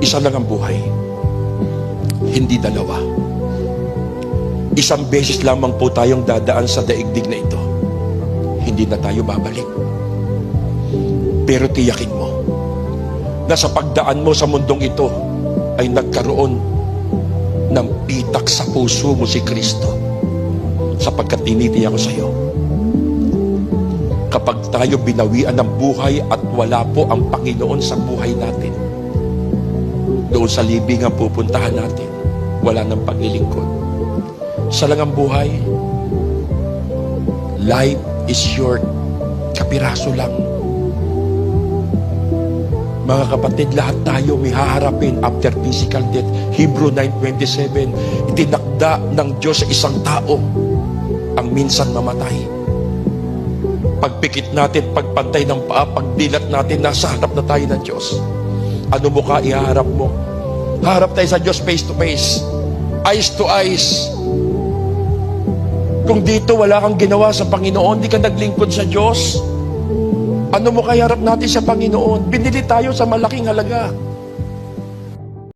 Isa lang ang buhay, hindi dalawa. Isang beses lamang po tayong dadaan sa daigdig na ito. Hindi na tayo babalik. Pero tiyakin mo na sa pagdaan mo sa mundong ito ay nagkaroon ng pitak sa puso mo si Kristo, sapagkat tinitiyak ko sa iyo, kapag tayo binawian ng buhay at wala po ang Panginoon sa buhay natin, doon sa libingan pupuntahan natin, wala ng paglilingkod. Sa lang ang buhay, life is short, kapiraso lang. Mga kapatid, lahat tayo may haharapin after physical death. Hebrew 9:27, itinakda ng Diyos sa isang tao ang minsan mamatay. Pagpikit natin, pagpantay ng paa, pagdilat natin, nasa harap na tayo ng Diyos. Ano mukha ihaharap mo? Harap tayo sa Diyos face to face, eyes to eyes. Kung dito wala kang ginawa sa Panginoon, di ka naglingkod sa Diyos, ano mo kaya harap natin sa Panginoon? Binili tayo sa malaking halaga.